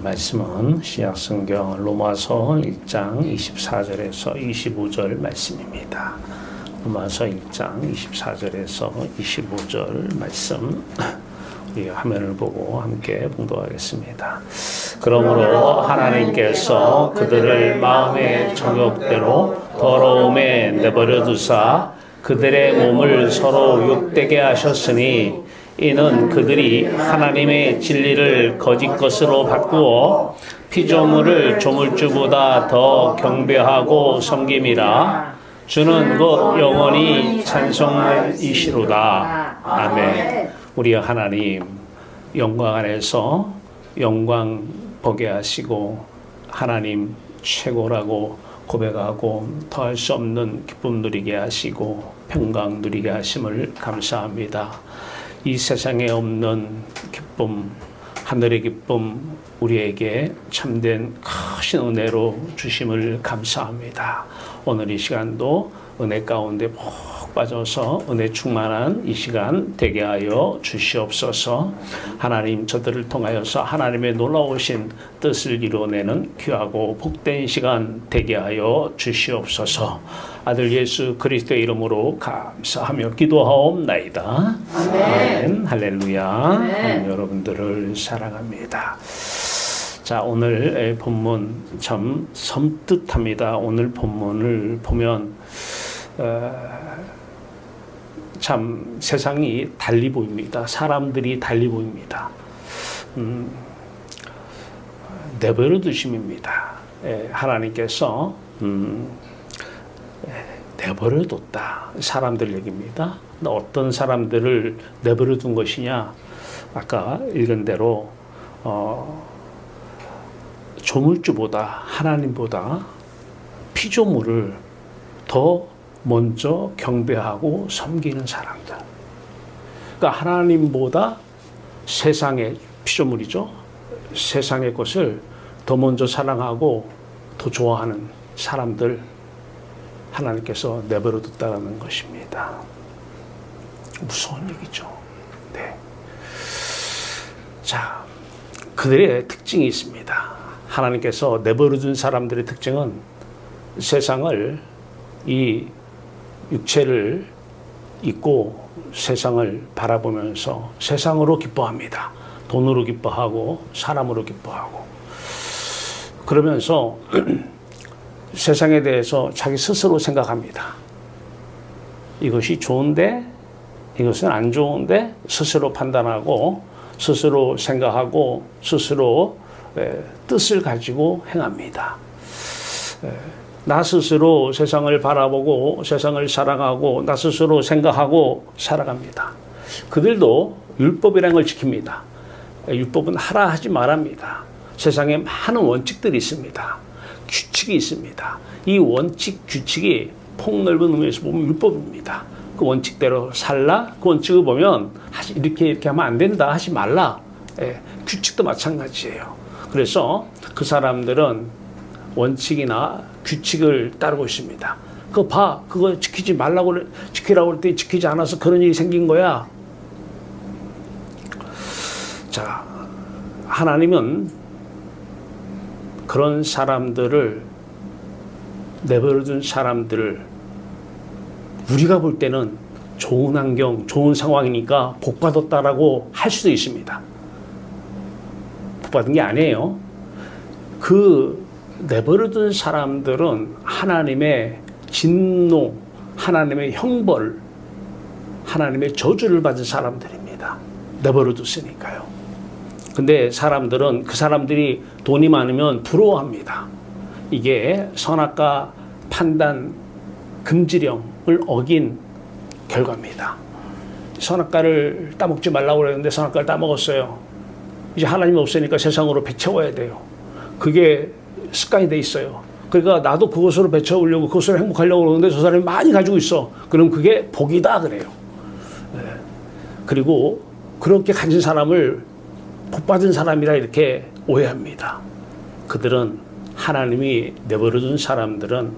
말씀은 신약성경 로마서 1장 24절에서 25절 말씀입니다. 로마서 1장 24절에서 25절 말씀 우리 화면을 보고 함께 봉독하겠습니다. 그러므로 하나님께서 그들을 마음의 정욕대로 더러움에 내버려 두사 그들의 몸을 서로 욕되게 하셨으니 이는 그들이 하나님의 진리를 거짓 것으로 바꾸어 피조물을 조물주보다 더 경배하고 섬김이라. 주는 곧 영원히 찬송이시로다. 아멘. 우리 하나님 영광 안에서 영광 보게 하시고 하나님 최고라고 고백하고 더할 수 없는 기쁨 누리게 하시고 평강 누리게 하심을 감사합니다. 이 세상에 없는 기쁨, 하늘의 기쁨 우리에게 참된 크신 은혜로 주심을 감사합니다. 오늘 이 시간도 은혜 가운데 푹 빠져서 은혜 충만한 이 시간 되게 하여 주시옵소서. 하나님 저들을 통하여서 하나님의 놀라우신 뜻을 이루어내는 귀하고 복된 시간 되게 하여 주시옵소서. 아들 예수 그리스도의 이름으로 감사하며 기도하옵나이다. 아멘. 아멘. 할렐루야. 아멘. 여러분들을 사랑합니다. 자, 오늘 본문 참 섬뜩합니다. 오늘 본문을 보면 참 세상이 달리 보입니다. 사람들이 달리 보입니다. 내버려 두심입니다. 하나님께서 내버려 뒀다. 사람들 얘기입니다. 어떤 사람들을 내버려 둔 것이냐? 아까 읽은 대로 조물주보다 하나님보다 피조물을 더 먼저 경배하고 섬기는 사람들. 그러니까 하나님보다 세상의 피조물이죠. 세상의 것을 더 먼저 사랑하고 더 좋아하는 사람들 하나님께서 내버려 뒀다는 것입니다. 무서운 얘기죠. 네. 자, 그들의 특징이 있습니다. 하나님께서 내버려 둔 사람들의 특징은 세상을 이 육체를 입고 세상을 바라보면서 세상으로 기뻐합니다. 돈으로 기뻐하고 사람으로 기뻐하고 그러면서 세상에 대해서 자기 스스로 생각합니다. 이것이 좋은데 이것은 안 좋은데 스스로 판단하고 스스로 생각하고 스스로 뜻을 가지고 행합니다. 나 스스로 세상을 바라보고 세상을 사랑하고 나 스스로 생각하고 살아갑니다. 그들도 율법이라는 걸 지킵니다. 율법은 하라 하지 말합니다. 세상에 많은 원칙들이 있습니다. 규칙이 있습니다. 이 원칙, 규칙이 폭넓은 의미에서 보면 율법입니다. 그 원칙대로 살라? 그 원칙을 보면 이렇게 하면 안 된다, 하지 말라. 규칙도 마찬가지예요. 그래서 그 사람들은 원칙이나 규칙을 따르고 있습니다. 그거 봐, 그거 지키라고 할 때 지키지 않아서 그런 일이 생긴 거야. 자, 하나님은 그런 사람들을 내버려둔 사람들을 우리가 볼 때는 좋은 환경, 좋은 상황이니까 복 받았다라고 할 수도 있습니다. 복 받은 게 아니에요. 그 내버려둔 사람들은 하나님의 진노, 하나님의 형벌, 하나님의 저주를 받은 사람들입니다. 내버려뒀으니까요. 근데 사람들은 그 사람들이 돈이 많으면 부러워합니다. 이게 선악과 판단 금지령을 어긴 결과입니다. 선악과를 따먹지 말라고 그랬는데 선악과를 따먹었어요. 이제 하나님 없으니까 세상으로 배채워야 돼요. 그게 습관이 돼 있어요. 그러니까 나도 그것으로 배채우려고 그것으로 행복하려고 그러는데 저 사람이 많이 가지고 있어. 그럼 그게 복이다 그래요. 그리고 그렇게 가진 사람을 복받은 사람이라 이렇게 오해합니다. 그들은 하나님이 내버려둔 사람들은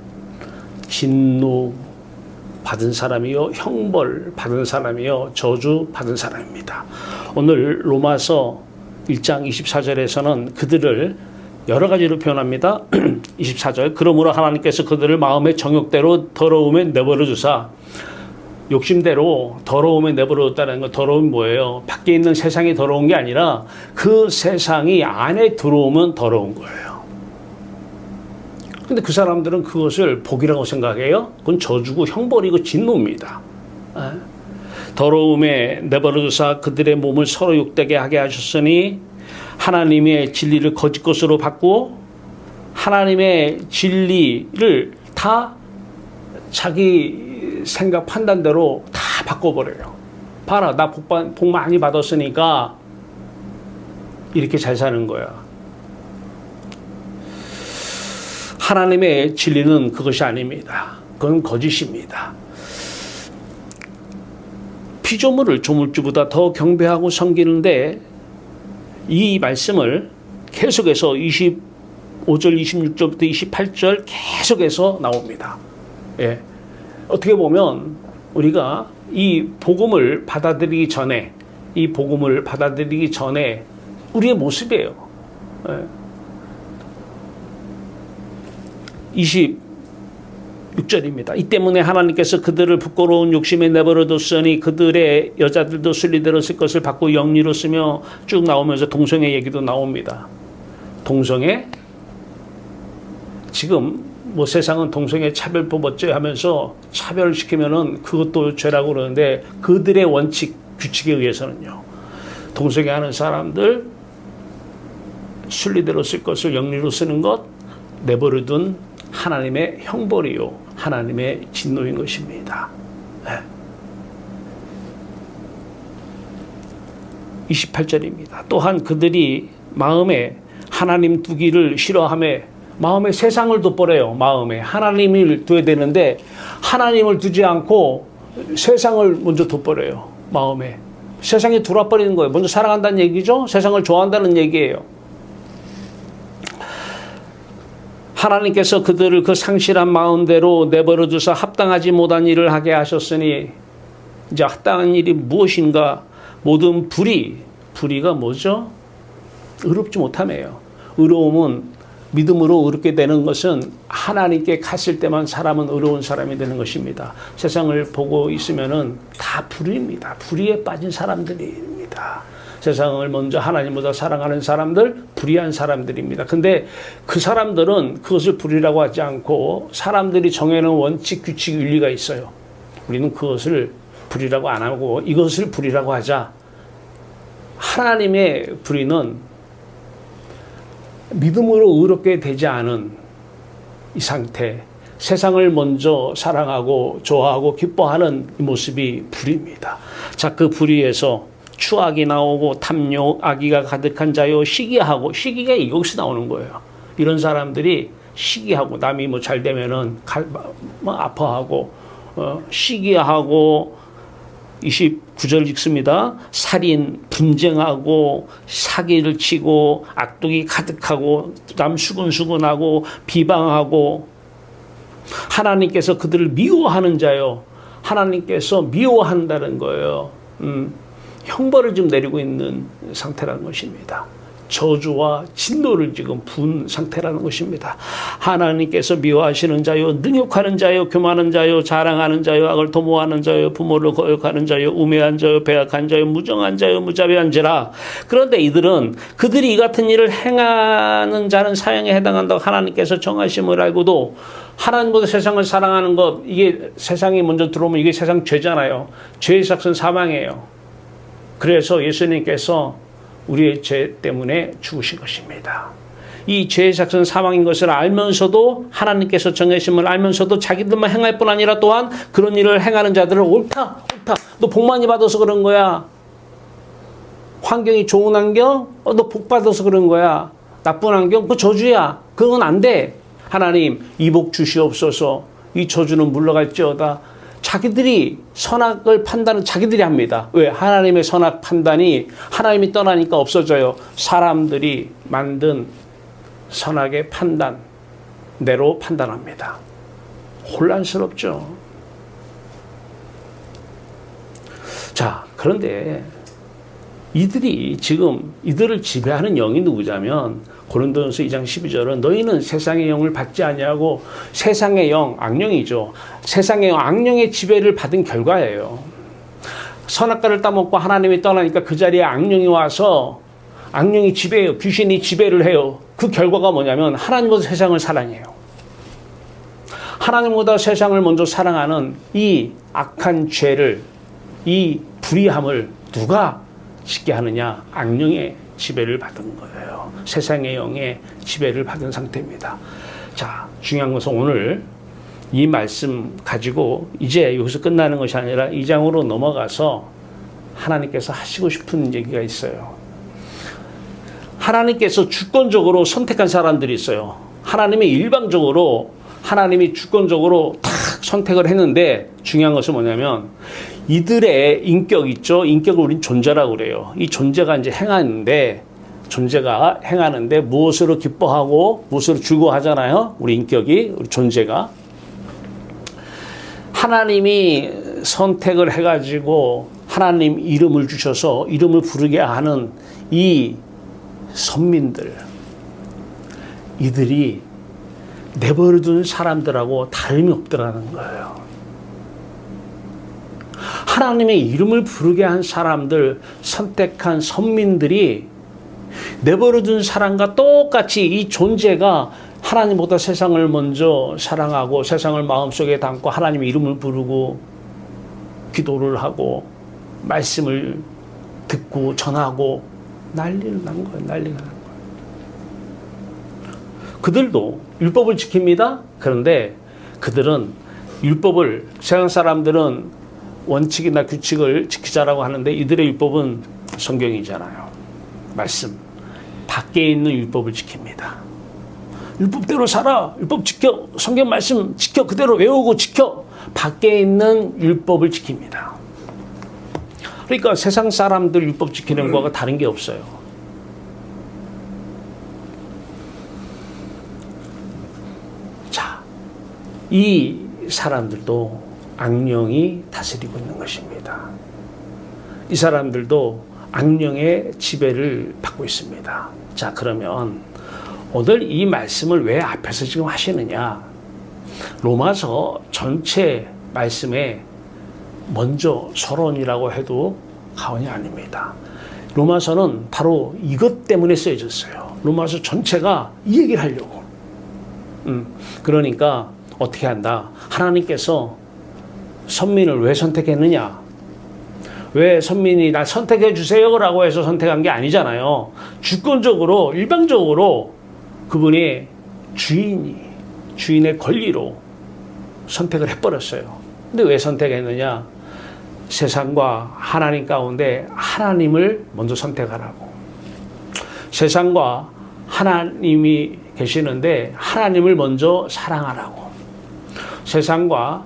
진노 받은 사람이요, 형벌 받은 사람이요, 저주 받은 사람입니다. 오늘 로마서 1장 24절에서는 그들을 여러 가지로 표현합니다. 24절 그러므로 하나님께서 그들을 마음의 정욕대로 더러움에 내버려 주사 욕심대로 더러움에 내버려 뒀다는 거. 더러움이 뭐예요? 밖에 있는 세상이 더러운 게 아니라 그 세상이 안에 들어오면 더러운 거예요. 근데 그 사람들은 그것을 복이라고 생각해요. 그건 저주고 형벌이고 진노입니다. 더러움에 내버려 두사 그들의 몸을 서로 욕되게 하게 하셨으니 하나님의 진리를 거짓 것으로 바꾸어 하나님의 진리를 다 자기 생각 판단대로 다 바꿔버려요. 봐라, 나 복 많이 받았으니까 이렇게 잘 사는 거야. 하나님의 진리는 그것이 아닙니다. 그건 거짓입니다. 피조물을 조물주보다 더 경배하고 섬기는데 이 말씀을 계속해서 25절, 26절부터 28절 계속해서 나옵니다. 예. 어떻게 보면 우리가 이 복음을 받아들이기 전에 우리의 모습이에요. 예. 26절입니다. 이 때문에 하나님께서 그들을 부끄러운 욕심에 내버려뒀으니 그들의 여자들도 순리대로 쓸 것을 받고 영리로 쓰며 쭉 나오면서 동성애 얘기도 나옵니다. 동성애 지금 뭐 세상은 동성애 차별법 어째 하면서 차별시키면은 그것도 죄라고 그러는데 그들의 원칙 규칙에 의해서는요. 동성애 하는 사람들 순리대로 쓸 것을 영리로 쓰는 것 내버려둔 하나님의 형벌이요 하나님의 진노인 것입니다. 28절입니다. 또한 그들이 마음에 하나님 두기를 싫어하며 마음에 세상을 돋보래요. 마음에 하나님을 둬야 되는데 하나님을 두지 않고 세상을 먼저 돋보래요. 마음에 세상에 들어와버리는 거예요. 먼저 사랑한다는 얘기죠. 세상을 좋아한다는 얘기예요. 하나님께서 그들을 그 상실한 마음대로 내버려 두사 합당하지 못한 일을 하게 하셨으니 이제 합당한 일이 무엇인가? 모든 불의가 뭐죠? 의롭지 못함이에요. 의로움은 믿음으로 의롭게 되는 것은 하나님께 갔을 때만 사람은 의로운 사람이 되는 것입니다. 세상을 보고 있으면은 다 불의입니다. 불의에 빠진 사람들입니다. 세상을 먼저 하나님보다 사랑하는 사람들, 불의한 사람들입니다. 근데 그 사람들은 그것을 불의라고 하지 않고 사람들이 정해놓은 원칙, 규칙, 윤리가 있어요. 우리는 그것을 불의라고 안 하고 이것을 불의라고 하자. 하나님의 불의는 믿음으로 의롭게 되지 않은 이 상태, 세상을 먼저 사랑하고 좋아하고 기뻐하는 이 모습이 불의입니다. 자, 그 불의에서 추악이 나오고 탐욕, 악의가 가득한 자요, 시기하고, 시기가 이것이 나오는 거예요. 이런 사람들이 시기하고, 남이 뭐 잘 되면은 아파하고, 시기하고, 29절 읽습니다. 살인, 분쟁하고, 사기를 치고, 악독이 가득하고, 남 수근수근하고, 비방하고, 하나님께서 그들을 미워하는 자요. 하나님께서 미워한다는 거예요. 형벌을 지금 내리고 있는 상태라는 것입니다. 저주와 진노를 지금 부은 상태라는 것입니다. 하나님께서 미워하시는 자요, 능욕하는 자요, 교만한 자요, 자랑하는 자요, 악을 도모하는 자요, 부모를 거역하는 자요, 우매한 자요, 배악한 자요, 무정한 자요, 무자비한 자라. 그런데 이들은 그들이 이 같은 일을 행하는 자는 사형에 해당한다고 하나님께서 정하심을 알고도 하나님보다 세상을 사랑하는 것, 이게 세상이 먼저 들어오면 이게 세상 죄잖아요. 죄의 삭은 사망이에요. 그래서 예수님께서 우리의 죄 때문에 죽으신 것입니다. 이 죄의 삭은 사망인 것을 알면서도 하나님께서 정하심을 알면서도 자기들만 행할 뿐 아니라 또한 그런 일을 행하는 자들을 옳다. 너 복 많이 받아서 그런 거야. 환경이 좋은 환경? 너 복 받아서 그런 거야. 나쁜 환경? 그거 저주야. 그건 안 돼. 하나님 이 복 주시옵소서. 이 저주는 물러갈지어다. 자기들이 선악을 판단은 자기들이 합니다. 왜? 하나님의 선악 판단이 하나님이 떠나니까 없어져요. 사람들이 만든 선악의 판단대로 판단합니다. 혼란스럽죠. 자, 그런데 이들이 지금 이들을 지배하는 영이 누구냐면 고린도전서 2장 12절은 너희는 세상의 영을 받지 아니하고 세상의 영, 악령이죠. 세상의 영, 악령의 지배를 받은 결과예요. 선악과를 따먹고 하나님이 떠나니까 그 자리에 악령이 와서 악령이 지배해요. 귀신이 지배를 해요. 그 결과가 뭐냐면 하나님보다 세상을 사랑해요. 하나님보다 세상을 먼저 사랑하는 이 악한 죄를, 이 불의함을 누가 짓게 하느냐? 악령의 지배를 받은 거예요. 세상의 영의 지배를 받은 상태입니다. 자, 중요한 것은 오늘 이 말씀 가지고 이제 여기서 끝나는 것이 아니라 2장으로 넘어가서 하나님께서 하시고 싶은 얘기가 있어요. 하나님께서 주권적으로 선택한 사람들이 있어요. 하나님이 주권적으로 탁 선택을 했는데 중요한 것은 뭐냐면 이들의 인격 있죠. 인격을 우린 존재라고 그래요. 이 존재가 이제 존재가 행하는데 무엇으로 기뻐하고 무엇으로 즐거워하잖아요. 우리 인격이, 우리 존재가. 하나님이 선택을 해가지고 하나님 이름을 주셔서 이름을 부르게 하는 이 선민들, 이들이 내버려둔 사람들하고 다름이 없더라는 거예요. 하나님의 이름을 부르게 한 사람들, 선택한 선민들이 내버려둔 사람과 똑같이 이 존재가 하나님보다 세상을 먼저 사랑하고 세상을 마음속에 담고 하나님의 이름을 부르고 기도를 하고 말씀을 듣고 전하고 난리가 난 거예요. 그들도 율법을 지킵니다. 그런데 그들은 율법을, 세상 사람들은 원칙이나 규칙을 지키자라고 하는데 이들의 율법은 성경이잖아요. 말씀. 밖에 있는 율법을 지킵니다. 율법대로 살아. 율법 지켜. 성경 말씀 지켜. 그대로 외우고 지켜. 밖에 있는 율법을 지킵니다. 그러니까 세상 사람들 율법 지키는 거와 다른 게 없어요. 자, 이 사람들도 악령이 다스리고 있는 것입니다. 이 사람들도 악령의 지배를 받고 있습니다. 자, 그러면 오늘 이 말씀을 왜 앞에서 지금 하시느냐? 로마서 전체 말씀에 먼저 서론이라고 해도 과언이 아닙니다. 로마서는 바로 이것 때문에 쓰여졌어요. 로마서 전체가 이 얘기를 하려고. 그러니까 어떻게 한다? 하나님께서 선민을 왜 선택했느냐? 왜 선민이 날 선택해 주세요 라고 해서 선택한 게 아니잖아요. 주권적으로, 일방적으로 그분이 주인의 권리로 선택을 해버렸어요. 근데 왜 선택했느냐? 세상과 하나님 가운데 하나님을 먼저 선택하라고. 세상과 하나님이 계시는데 하나님을 먼저 사랑하라고. 세상과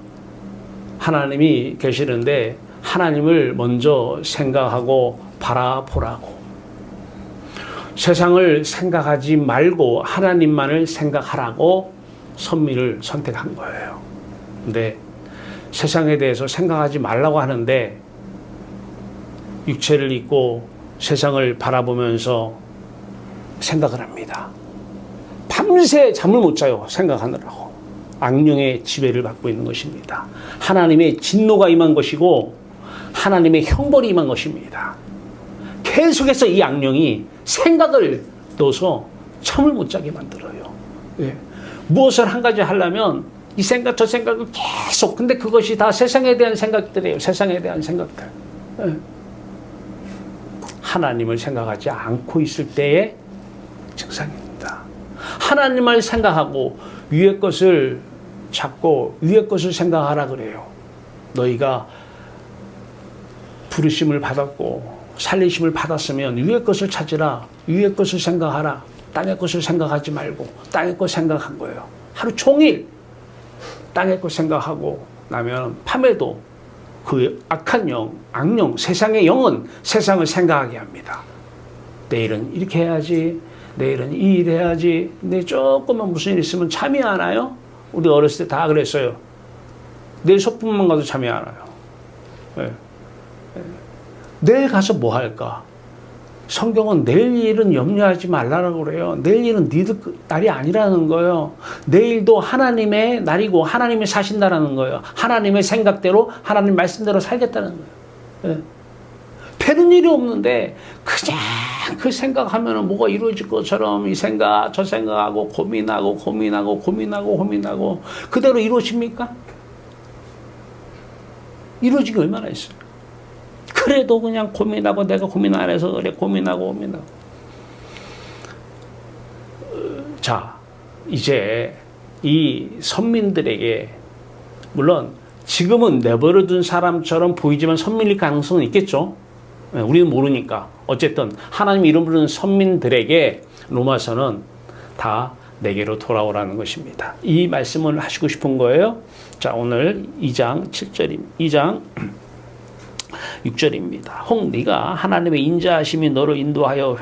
하나님이 계시는데 하나님을 먼저 생각하고 바라보라고. 세상을 생각하지 말고 하나님만을 생각하라고 선민을 선택한 거예요. 근데 세상에 대해서 생각하지 말라고 하는데 육체를 입고 세상을 바라보면서 생각을 합니다. 밤새 잠을 못 자요. 생각하느라고. 악령의 지배를 받고 있는 것입니다. 하나님의 진노가 임한 것이고 하나님의 형벌이 임한 것입니다. 계속해서 이 악령이 생각을 넣어서 잠을 못 자게 만들어요. 예. 무엇을 한 가지 하려면 이 생각 저 생각을 계속, 근데 그것이 다 세상에 대한 생각들이에요. 세상에 대한 생각들. 예. 하나님을 생각하지 않고 있을 때의 증상입니다. 하나님을 생각하고 위의 것을 찾고 위의 것을 생각하라 그래요. 너희가 부르심을 받았고 살리심을 받았으면 위의 것을 찾으라. 위의 것을 생각하라. 땅의 것을 생각하지 말고 땅의 것 생각한 거예요. 하루 종일 땅의 것 생각하고 나면 밤에도 그 악한 영, 악령, 세상의 영은 세상을 생각하게 합니다. 내일은 이렇게 해야지, 내일은 이 일 해야지, 근데 조금만 무슨 일 있으면 잠이 안 와요? 우리 어렸을 때 다 그랬어요. 내일 소풍만 가도 잠이 안 와요. 네. 내일 가서 뭐 할까? 성경은 내일 일은 염려하지 말라고 그래요. 내일 일은 니들 날이 아니라는 거예요. 내일도 하나님의 날이고 하나님이 사신다라는 거예요. 하나님의 생각대로 하나님 말씀대로 살겠다는 거예요. 예. 되는 일이 없는데 그냥 그 생각하면 뭐가 이루어질 것처럼 이 생각 저 생각하고 고민하고 그대로 이루어집니까? 이루어지기 얼마나 있어요. 그래도 그냥 고민하고 내가 고민 안 해서 그래 고민하고. 자, 이제 이 선민들에게 물론 지금은 내버려둔 사람처럼 보이지만 선민일 가능성은 있겠죠. 우리는 모르니까. 어쨌든 하나님 이름 부르는 선민들에게 로마서는 다 내게로 돌아오라는 것입니다. 이 말씀을 하시고 싶은 거예요. 자, 오늘 2장 6절입니다. 혹 네가 하나님의 인자하심이 너를 인도하여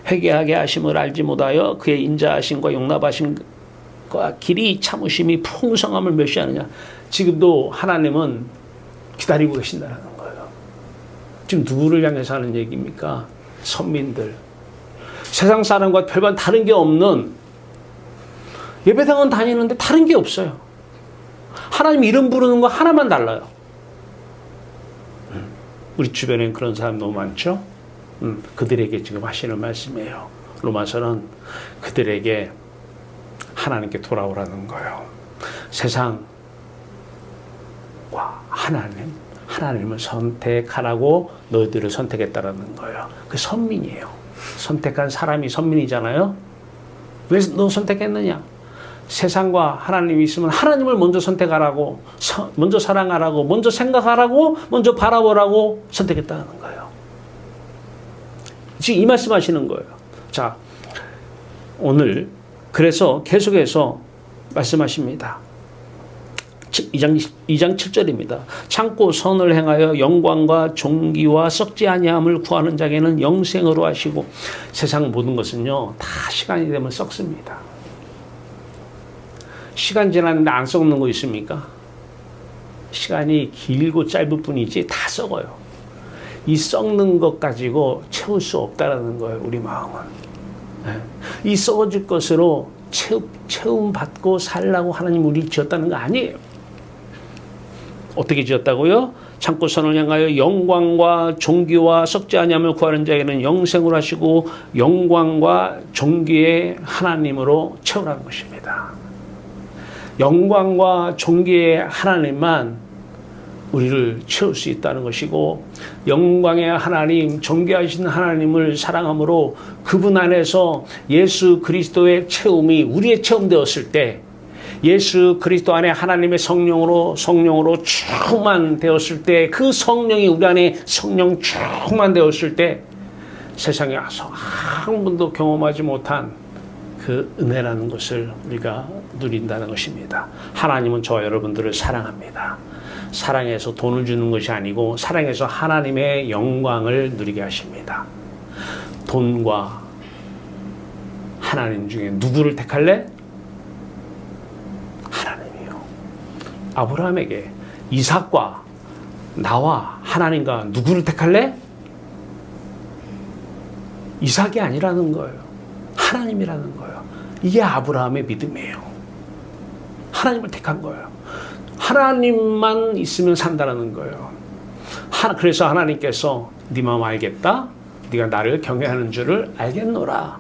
회개하게 하심을 알지 못하여 그의 인자하심과 용납하심과 길이 참으심이 풍성함을 멸시하느냐. 지금도 하나님은 기다리고 계신다는 거예요. 지금 누구를 향해서 하는 얘기입니까? 선민들. 세상 사람과 별반 다른 게 없는, 예배당은 다니는데 다른 게 없어요. 하나님 이름 부르는 거 하나만 달라요. 우리 주변엔 그런 사람 너무 많죠? 그들에게 지금 하시는 말씀이에요. 로마서는 그들에게 하나님께 돌아오라는 거예요. 세상과 하나님을 선택하라고 너희들을 선택했다라는 거예요. 그 선민이에요. 선택한 사람이 선민이잖아요. 왜 너 선택했느냐? 세상과 하나님이 있으면 하나님을 먼저 선택하라고, 먼저 사랑하라고, 먼저 생각하라고, 먼저 바라보라고 선택했다는 거예요. 지금 이 말씀 하시는 거예요. 자, 오늘 그래서 계속해서 말씀하십니다. 2장 7절입니다. 참고 선을 행하여 영광과 존귀와 썩지 아니함을 구하는 자에게는 영생으로 하시고. 세상 모든 것은요 다 시간이 되면 썩습니다. 시간 지났는데 안 썩는 거 있습니까? 시간이 길고 짧을 뿐이지 다 썩어요. 이 썩는 것 가지고 채울 수 없다라는 거예요. 우리 마음은. 이 썩어질 것으로 채움 받고 살라고 하나님 우리 지었다는 거 아니에요. 어떻게 지었다고요? 참고 선을 향하여 영광과 존귀와 썩지 아니함을 구하는 자에게는 영생으로 하시고 영광과 존귀의 하나님으로 채우라는 것입니다. 영광과 존귀의 하나님만 우리를 채울 수 있다는 것이고, 영광의 하나님, 존귀하신 하나님을 사랑함으로 그분 안에서 예수 그리스도의 체험이 우리의 체험되었을 때, 예수 그리스도 안에 하나님의 성령으로 충만되었을 때, 그 성령이 우리 안에 성령 충만되었을 때 세상에 와서 한 번도 경험하지 못한 그 은혜라는 것을 우리가 누린다는 것입니다. 하나님은 저와 여러분들을 사랑합니다. 사랑해서 돈을 주는 것이 아니고 사랑해서 하나님의 영광을 누리게 하십니다. 돈과 하나님 중에 누구를 택할래? 하나님이요. 아브라함에게 이삭과 나와 하나님과 누구를 택할래? 이삭이 아니라는 거예요. 하나님이라는 거예요. 이게 아브라함의 믿음이에요. 하나님을 택한 거예요. 하나님만 있으면 산다라는 거예요. 그래서 하나님께서 네 마음 알겠다? 네가 나를 경외하는 줄을 알겠노라.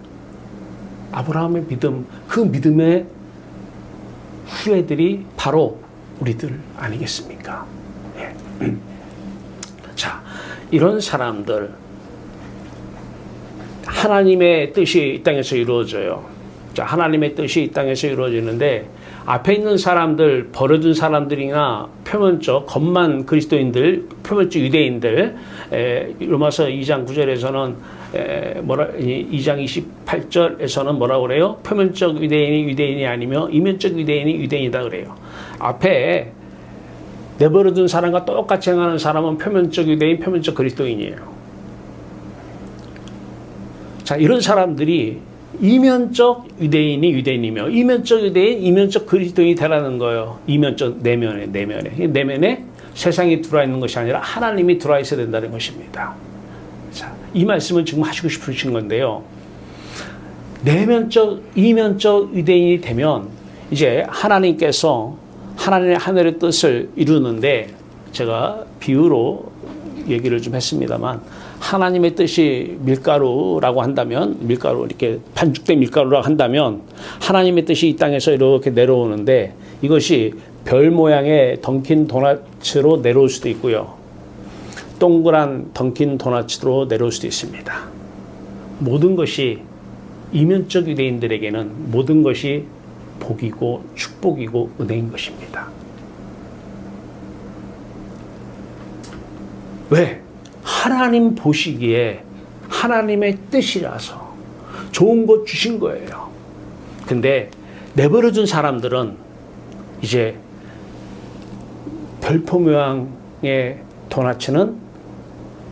아브라함의 믿음, 그 믿음의 후예들이 바로 우리들 아니겠습니까? 예. 자, 이런 사람들, 하나님의 뜻이 이 땅에서 이루어져요. 자, 하나님의 뜻이 이 땅에서 이루어지는데, 앞에 있는 사람들, 버려진 사람들이나 표면적 겉만 그리스도인들, 표면적 유대인들, 로마서 2장 9절에서는 2장 28절에서는 뭐라고 그래요? 표면적 유대인이 유대인이 아니며 이면적 유대인이 유대인이다 그래요. 앞에 내버려둔 사람과 똑같이 행하는 사람은 표면적 유대인, 표면적 그리스도인이에요. 자, 이런 사람들이 이면적 유대인이 유대인이며 이면적 유대인, 이면적 그리스도인이 되라는 거예요. 이면적 내면에 세상이 들어와 있는 것이 아니라 하나님이 들어와 있어야 된다는 것입니다. 자, 이 말씀은 지금 하시고 싶으신 건데요. 내면적, 이면적 유대인이 되면 이제 하나님께서 하나님의 하늘의 뜻을 이루는데, 제가 비유로 얘기를 좀 했습니다만, 하나님의 뜻이 밀가루라고 한다면, 밀가루, 이렇게 반죽된 밀가루라고 한다면, 하나님의 뜻이 이 땅에서 이렇게 내려오는데, 이것이 별 모양의 던킨 도너츠로 내려올 수도 있고요. 동그란 던킨 도너츠로 내려올 수도 있습니다. 모든 것이, 이면적 유대인들에게는 모든 것이 복이고 축복이고 은혜인 것입니다. 왜? 하나님 보시기에 하나님의 뜻이라서 좋은 것 주신 거예요. 근데 내버려둔 사람들은 이제 별표 모양의 도너츠는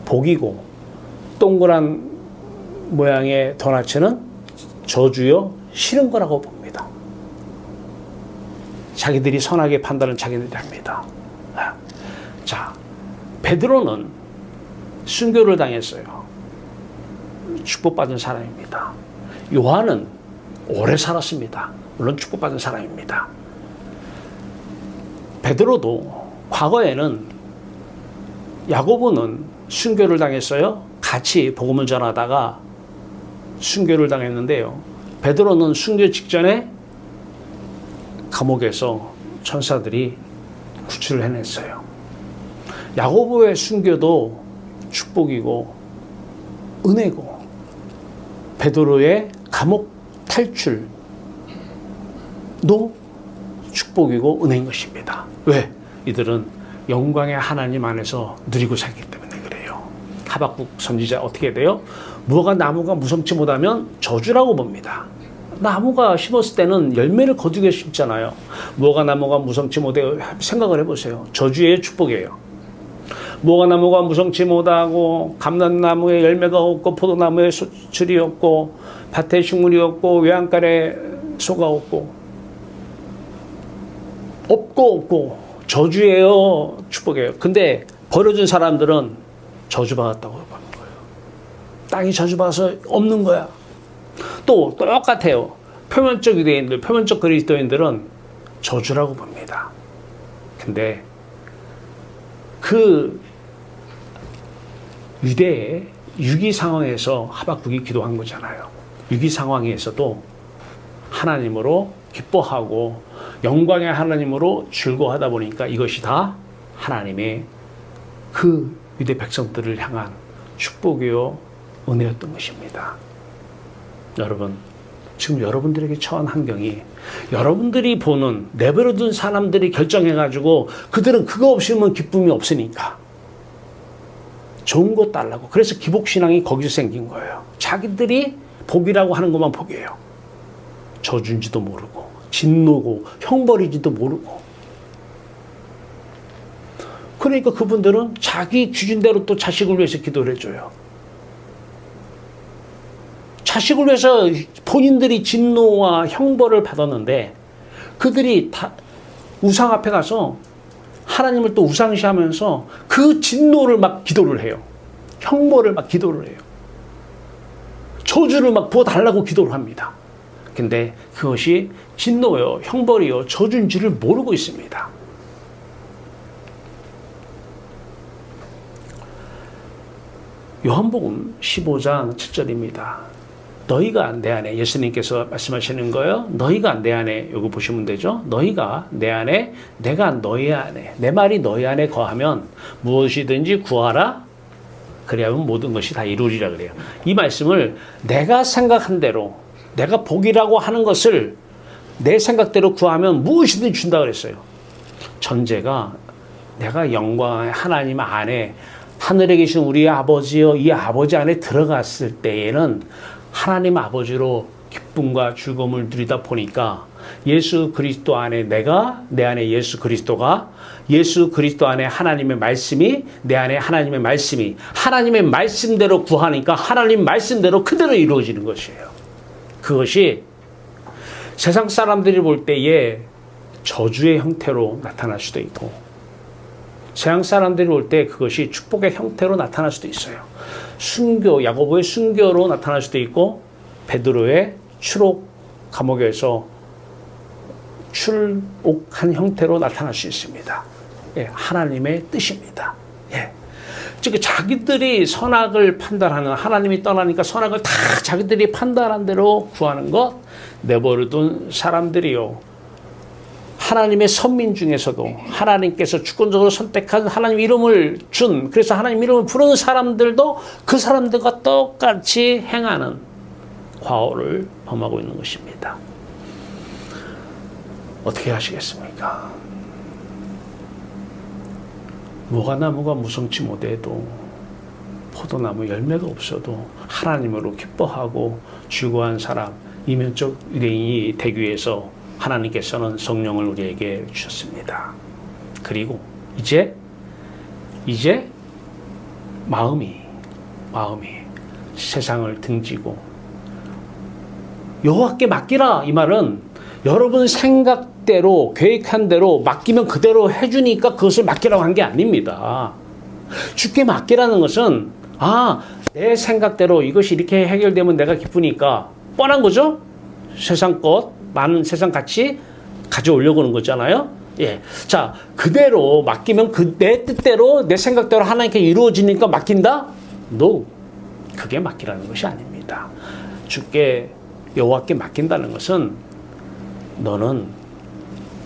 복이고 동그란 모양의 도너츠는 저주요 싫은 거라고 봅니다. 자기들이 선하게 판단을 자기들이 합니다. 자, 베드로는 순교를 당했어요. 축복받은 사람입니다. 요한은 오래 살았습니다. 물론 축복받은 사람입니다. 베드로도 과거에는, 야고보는 순교를 당했어요. 같이 복음을 전하다가 순교를 당했는데요. 베드로는 순교 직전에 감옥에서 천사들이 구출을 해냈어요. 야고보의 순교도 축복이고 은혜고, 베드로의 감옥 탈출도 축복이고 은혜인 것입니다. 왜? 이들은 영광의 하나님 안에서 누리고 살기 때문에 그래요. 하박국 선지자 어떻게 돼요? 무화과 나무가 무성치 못하면 저주라고 봅니다. 나무가 심었을 때는 열매를 거두게 심잖아요. 무화과 나무가 무성치 못해, 생각을 해보세요. 저주예요, 축복이에요? 무화과 나무가 무성치 못하고 감람나무에 열매가 없고 포도나무에 수출이 없고 밭에 식물이 없고 외양간에 소가 없고 저주예요, 축복이에요? 근데 버려진 사람들은 저주받았다고 하는 거예요. 땅이 저주받아서 없는 거야. 또 똑같아요. 표면적 유대인들, 표면적 그리스도인들은 저주라고 봅니다. 근데 그 유대의 위기 상황에서 하박국이 기도한 거잖아요. 위기 상황에서도 하나님으로 기뻐하고 영광의 하나님으로 즐거워하다 보니까 이것이 다 하나님의 그 유대 백성들을 향한 축복이요 은혜였던 것입니다. 여러분, 지금 여러분들에게 처한 환경이, 여러분들이 보는, 내버려둔 사람들이 결정해가지고 그들은 그거 없으면 기쁨이 없으니까 좋은 거 달라고. 그래서 기복신앙이 거기서 생긴 거예요. 자기들이 복이라고 하는 것만 복이에요. 저주인지도 모르고 진노고 형벌인지도 모르고. 그러니까 그분들은 자기 기준대로 또 자식을 위해서 기도를 해줘요. 자식을 위해서 본인들이 진노와 형벌을 받았는데, 그들이 다 우상 앞에 가서 하나님을 또 우상시하면서 그 진노를 막 기도를 해요. 형벌을 막 기도를 해요. 저주를 막 부어달라고 기도를 합니다. 근데 그것이 진노요, 형벌이요, 저주인지를 모르고 있습니다. 요한복음 15장 7절입니다. 너희가 내 안에, 예수님께서 말씀하시는 거예요. 너희가 내 안에, 요거 보시면 되죠. 너희가 내 안에, 내가 너희 안에, 내 말이 너희 안에 거하면 무엇이든지 구하라. 그래야만 모든 것이 다 이루어지라 그래요. 이 말씀을 내가 생각한 대로, 내가 복이라고 하는 것을 내 생각대로 구하면 무엇이든지 준다 그랬어요. 전제가 내가 영광의 하나님 안에, 하늘에 계신 우리 아버지여, 이 아버지 안에 들어갔을 때에는 하나님 아버지로 기쁨과 즐거움을 누리다 보니까 예수 그리스도 안에 내가, 내 안에 예수 그리스도가, 예수 그리스도 안에 하나님의 말씀이, 내 안에 하나님의 말씀이, 하나님의 말씀대로 구하니까 하나님 말씀대로 그대로 이루어지는 것이에요. 그것이 세상 사람들이 볼 때에 저주의 형태로 나타날 수도 있고, 세상 사람들이 볼 때 그것이 축복의 형태로 나타날 수도 있어요. 순교, 야고보의 순교로 나타날 수도 있고 베드로의 추록 감옥에서 출옥한 형태로 나타날 수 있습니다. 예, 하나님의 뜻입니다. 예. 즉 자기들이 선악을 판단하는, 하나님이 떠나니까 선악을 다 자기들이 판단한 대로 구하는 것, 내버려둔 사람들이요. 하나님의 선민 중에서도 하나님께서 주권적으로 선택한 하나님 이름을 준, 그래서 하나님 이름을 부르는 사람들도 그 사람들과 똑같이 행하는 과오를 범하고 있는 것입니다. 어떻게 하시겠습니까? 무화과나무가 무성치 못해도 포도나무 열매가 없어도 하나님으로 기뻐하고 즐거워한 사람, 이면적 의뢰인이 되기 위해서 하나님께서는 성령을 우리에게 주셨습니다. 그리고 이제 마음이 세상을 등지고 여호와께 맡기라. 이 말은 여러분 생각대로 계획한 대로 맡기면 그대로 해주니까 그것을 맡기라고 한 게 아닙니다. 주께 맡기라는 것은 내 생각대로 이것이 이렇게 해결되면 내가 기쁘니까 뻔한 거죠. 세상 것 많은 세상 가치 가져오려고 하는 거잖아요. 예. 자, 그대로 맡기면 내 뜻대로 내 생각대로 하나님께 이루어지니까 맡긴다? No. 그게 맡기라는 것이 아닙니다. 주께 여호와께 맡긴다는 것은 너는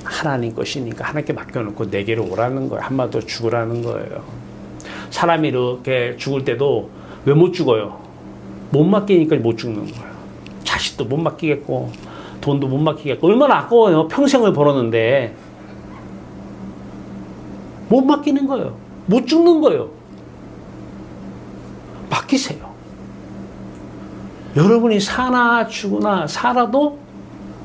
하나님 것이니까 하나님께 맡겨놓고 내게로 오라는 거예요. 한마디로 죽으라는 거예요. 사람이 이렇게 죽을 때도 왜 못 죽어요? 못 맡기니까 못 죽는 거예요. 자식도 못 맡기겠고 돈도 못 맡기겠고 얼마나 아까워요. 평생을 벌었는데 못 맡기는 거예요. 못 죽는 거예요. 맡기세요. 여러분이 사나 죽으나 살아도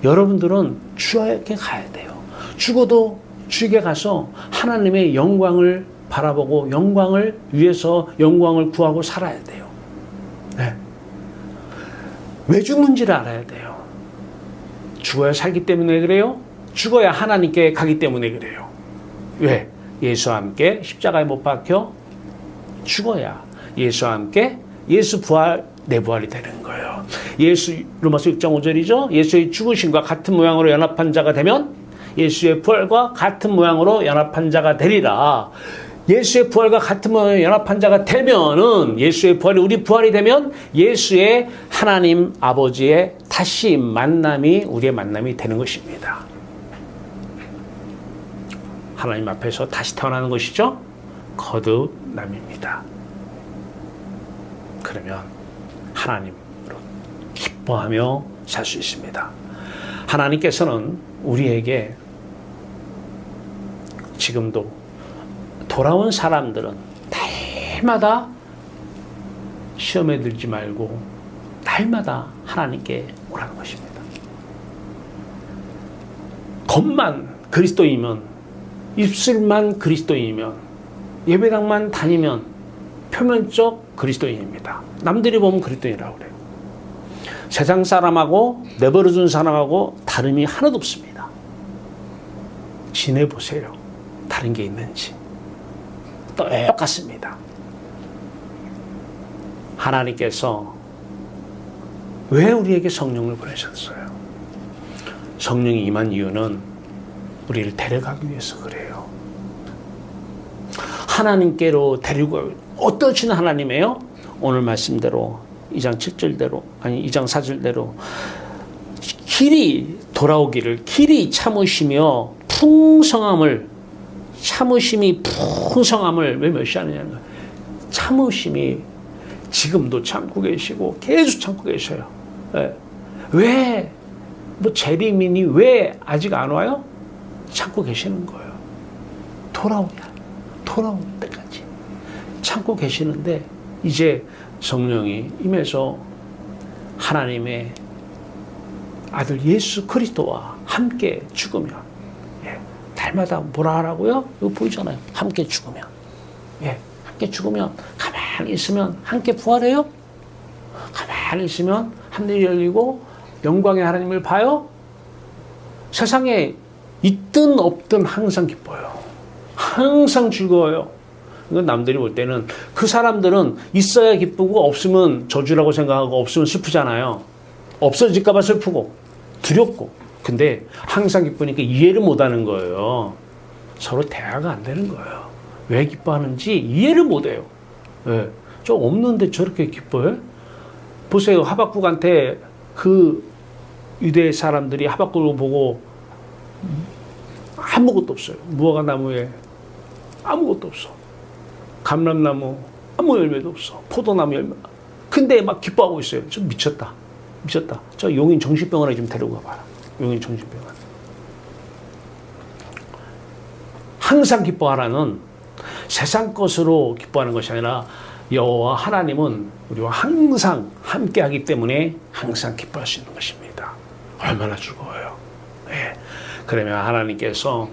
여러분들은 주에게 가야 돼요. 죽어도 주에게 가서 하나님의 영광을 바라보고 영광을 위해서 영광을 구하고 살아야 돼요. 네. 왜 죽는지를 알아야 돼요. 죽어야 살기 때문에 그래요? 죽어야 하나님께 가기 때문에 그래요. 왜? 예수와 함께 십자가에 못 박혀 죽어야 예수와 함께 예수 부활, 내 부활이 되는 거예요. 예수, 로마서 6장 5절이죠. 예수의 죽으심과 같은 모양으로 연합한 자가 되면 예수의 부활과 같은 모양으로 연합한 자가 되리라. 예수의 부활과 같은 모양으로 연합한 자가 되면은 예수의 부활이 우리 부활이 되면 예수의 하나님 아버지의 다시 만남이 우리의 만남이 되는 것입니다. 하나님 앞에서 다시 태어나는 것이죠. 거듭남입니다. 그러면 하나님으로 기뻐하며 살 수 있습니다. 하나님께서는 우리에게 지금도 돌아온 사람들은 날마다 시험에 들지 말고 날마다 하나님께 오라는 것입니다. 겉만 그리스도이면, 입술만 그리스도이면, 예배당만 다니면 표면적 그리스도인입니다. 남들이 보면 그리스도인이라고 그래요. 세상 사람하고 내버려둔 사람하고 다름이 하나도 없습니다. 지내보세요. 다른 게 있는지. 똑같습니다. 하나님께서 왜 우리에게 성령을 보내셨어요? 성령이 임한 이유는 우리를 데려가기 위해서 그래요. 하나님께로 데리고, 어떠신 하나님이에요? 오늘 말씀대로 2장 7절대로, 아니 2장 4절대로 길이 돌아오기를, 길이 참으시며 풍성함을, 참으심이 풍성함을 왜 멸시하느냐는 거예요. 참으심이 지금도 참고 계시고 계속 참고 계셔요. 네. 왜? 뭐 재림이니 왜 아직 안 와요? 참고 계시는 거예요. 돌아올 때까지 참고 계시는데 이제 성령이 임해서 하나님의 아들 예수 그리스도와 함께 죽으면, 날마다 뭐라 하라고요? 이거 보이잖아요. 함께 죽으면, 함께 죽으면 가만히 있으면 함께 부활해요? 가만히 있으면 하늘이 열리고 영광의 하나님을 봐요? 세상에 있든 없든 항상 기뻐요. 항상 즐거워요. 이건 남들이 볼 때는 그 사람들은 있어야 기쁘고 없으면 저주라고 생각하고 없으면 슬프잖아요. 없어질까 봐 슬프고 두렵고. 근데 항상 기쁘니까 이해를 못하는 거예요. 서로 대화가 안 되는 거예요. 왜 기뻐하는지 이해를 못해요. 네. 저 없는데 저렇게 기뻐해? 보세요. 하박국한테 그 유대 사람들이 하박국을 보고 아무것도 없어요. 무화과 나무에 아무것도 없어. 감람나무 아무 열매도 없어. 포도나무 열매. 근데 막 기뻐하고 있어요. 저 미쳤다. 미쳤다. 저 용인 정신병원에 좀 데리고 가봐라. 용인 정신병원. 항상 기뻐하라는 세상 것으로 기뻐하는 것이 아니라 여호와 하나님은 우리와 항상 함께하기 때문에 항상 기뻐할 수 있는 것입니다. 얼마나 즐거워요. 네. 그러면 하나님께서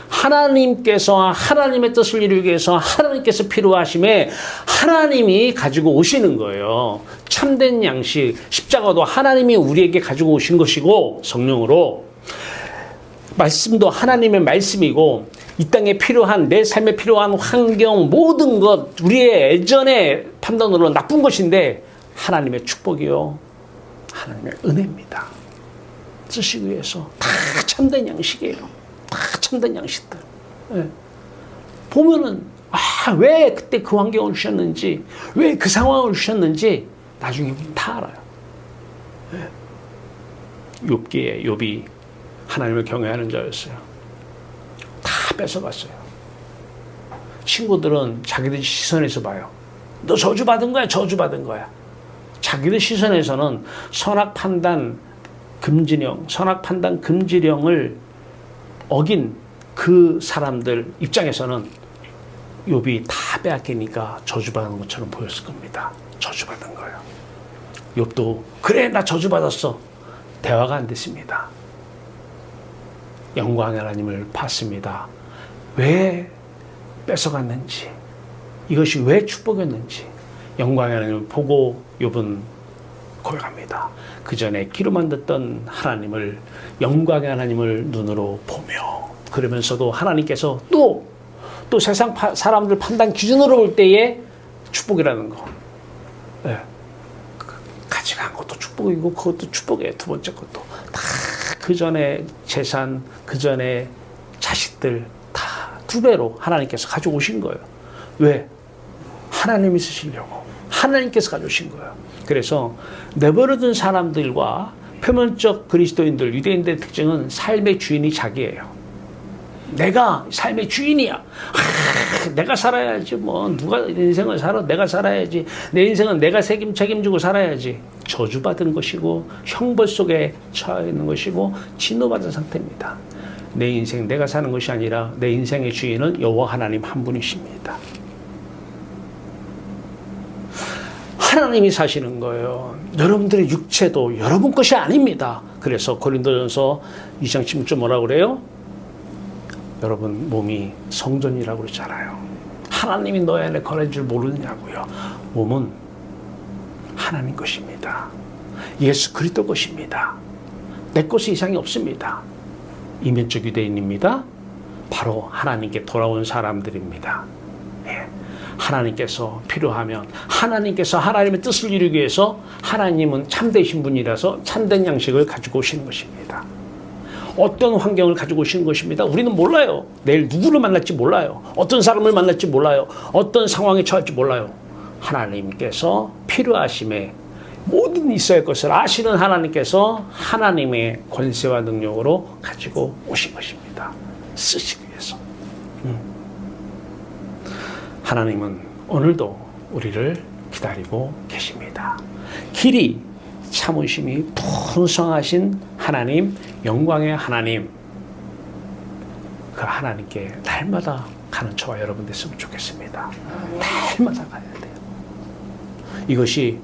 하나님의 뜻을 이루기 위해서 하나님께서 필요하심에 하나님이 가지고 오시는 거예요. 참된 양식, 십자가도 하나님이 우리에게 가지고 오신 것이고 성령으로 말씀도 하나님의 말씀이고 이 땅에 필요한 내 삶에 필요한 환경 모든 것 우리의 예전의 판단으로 나쁜 것인데 하나님의 축복이요. 하나님의 은혜입니다. 쓰시기 위해서 다 참된 양식이에요. 다 참된 양식들. 네. 보면은 왜 그때 그 환경을 주셨는지 왜 그 상황을 주셨는지 나중에 다 알아요. 네. 욥이 하나님을 경외하는 자였어요. 다 뺏어갔어요. 친구들은 자기들 시선에서 봐요. 너 저주받은 거야, 저주받은 거야. 자기들 시선에서는 선악 판단 금지령을 어긴 그 사람들 입장에서는 욥이 다 빼앗기니까 저주받은 것처럼 보였을 겁니다. 저주받은 거예요. 욥도 그래 나 저주받았어. 대화가 안 됐습니다. 영광의 하나님을 봤습니다. 왜 뺏어갔는지 이것이 왜 축복이었는지 영광의 하나님을 보고 욥은 고백합니다. 그 전에 귀로만 듣던 하나님을 영광의 하나님을 눈으로 보며 그러면서도 하나님께서 또 세상 사람들 판단 기준으로 볼 때의 축복이라는 거. 네. 가져간 것도 축복이고 그것도 축복이에요. 두 번째 것도 다 그 전에 재산, 그 전에 자식들 다 두 배로 하나님께서 가져오신 거예요. 왜? 하나님이 쓰시려고. 하나님께서 가져오신 거예요. 그래서 내버려둔 사람들과 표면적 그리스도인들, 유대인들의 특징은 삶의 주인이 자기예요. 내가 삶의 주인이야. 내가 살아야지 뭐 누가 인생을 살아 내가 살아야지. 내 인생은 내가 책임지고 살아야지. 저주받은 것이고 형벌 속에 처해 있는 것이고 진노받은 상태입니다. 내 인생 내가 사는 것이 아니라 내 인생의 주인은 여호와 하나님 한 분이십니다. 하나님이 사시는 거예요. 여러분들의 육체도 여러분 것이 아닙니다. 그래서 고린도전서 2장 16절 뭐라고 그래요? 여러분 몸이 성전이라고 그러잖아요. 하나님이 너희 안에 거하는 줄 모르느냐고요. 몸은 하나님 것입니다. 예수 그리스도 것입니다. 내 것이 이상이 없습니다. 이면적 유대인입니다. 바로 하나님께 돌아온 사람들입니다. 예. 하나님께서 필요하면 하나님께서 하나님의 뜻을 이루기 위해서 하나님은 참되신 분이라서 참된 양식을 가지고 오시는 것입니다. 어떤 환경을 가지고 오시는 것입니다. 우리는 몰라요. 내일 누구를 만날지 몰라요. 어떤 사람을 만날지 몰라요. 어떤 상황에 처할지 몰라요. 하나님께서 필요하심에 모든 있어야 할 것을 아시는 하나님께서 하나님의 권세와 능력으로 가지고 오신 것입니다. 쓰시기 위해서. 하나님은 오늘도 우리를 기다리고 계십니다. 길이 참으심이 풍성하신 하나님, 영광의 하나님, 그 하나님께 날마다 가는 저와 여러분 됐으면 좋겠습니다. 날마다 가야 돼요. 이것이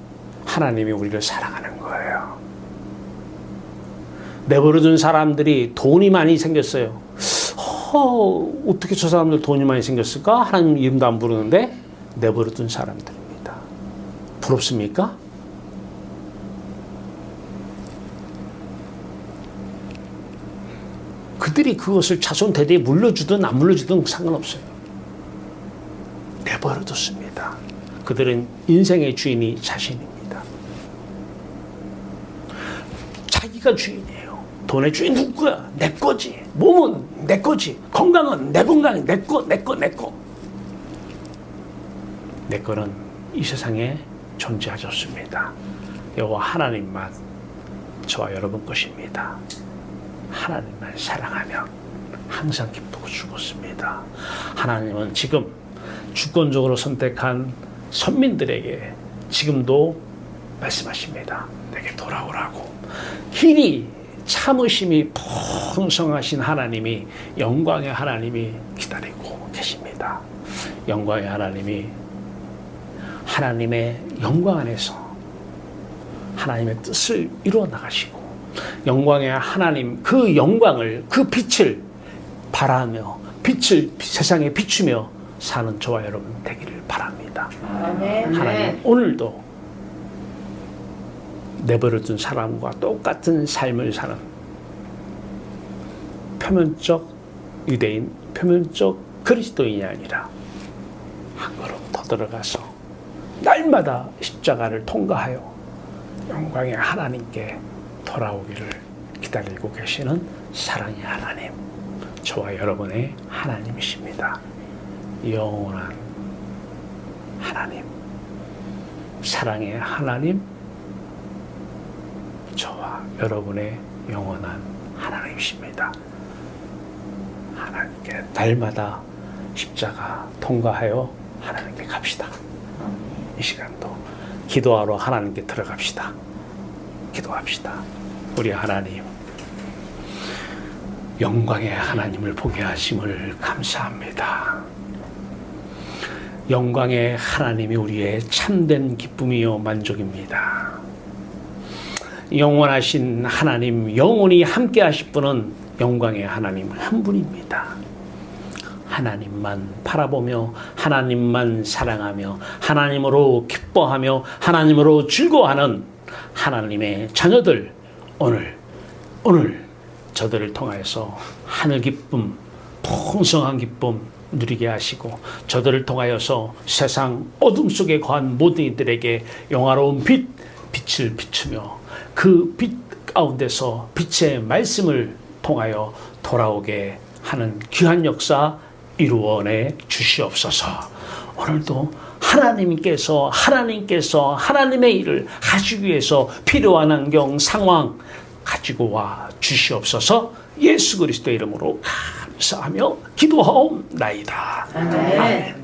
하나님이 우리를 사랑하는 거예요. 내버려둔 사람들이 돈이 많이 생겼어요. 어떻게 저 사람들 돈이 많이 생겼을까? 하나님 이름도 안 부르는데 내버려둔 사람들입니다. 부럽습니까? 그들이 그것을 자손 대대에 물려주든 안 물려주든 상관없어요. 내버려뒀습니다. 그들은 인생의 주인이 자신입니다. 자기가 주인이에요. 돈의 주인 누구야? 내 거지. 몸은 내 거지. 건강은 내 건강이 내 거. 내 거는 이 세상에 존재하지 않습니다. 여호와 하나님만 저와 여러분 것입니다. 하나님만 사랑하면 항상 기쁘고 즐겁습니다. 하나님은 지금 주권적으로 선택한 선민들에게 지금도 말씀하십니다. 내게 돌아오라고. 길이 참으심이 풍성하신 하나님이, 영광의 하나님이 기다리고 계십니다. 영광의 하나님이 하나님의 영광 안에서 하나님의 뜻을 이루어 나가시고, 영광의 하나님 그 영광을, 그 빛을 바라며 빛을 세상에 비추며 사는 저와 여러분 되기를 바랍니다. 하나님 오늘도 내버려둔 사람과 똑같은 삶을 사는 표면적 유대인, 표면적 그리스도인이 아니라 한 걸음 더 들어가서 날마다 십자가를 통과하여 영광의 하나님께 돌아오기를 기다리고 계시는 사랑의 하나님, 저와 여러분의 하나님이십니다. 영원한 하나님, 사랑의 하나님, 저와 여러분의 영원한 하나님이십니다. 하나님께 날마다 십자가 통과하여 하나님께 갑시다. 이 시간도 기도하러 하나님께 들어갑시다. 기도합시다. 우리 하나님, 영광의 하나님을 보게 하심을 감사합니다. 영광의 하나님이 우리의 참된 기쁨이요 만족입니다. 영원하신 하나님, 영원히 함께 하실 분은 영광의 하나님 한 분입니다. 하나님만 바라보며 하나님만 사랑하며 하나님으로 기뻐하며 하나님으로 즐거워하는 하나님의 자녀들, 오늘 저들을 통하여서 하늘 기쁨, 풍성한 기쁨 누리게 하시고, 저들을 통하여서 세상 어둠 속에 거한 모든 이들에게 영화로운 빛을 비추며 그 빛 가운데서 빛의 말씀을 통하여 돌아오게 하는 귀한 역사 이루어내 주시옵소서. 오늘도 하나님께서 하나님의 일을 하시기 위해서 필요한 환경, 상황 가지고 와 주시옵소서. 예수 그리스도의 이름으로 감사하며 기도하옵나이다. 아멘.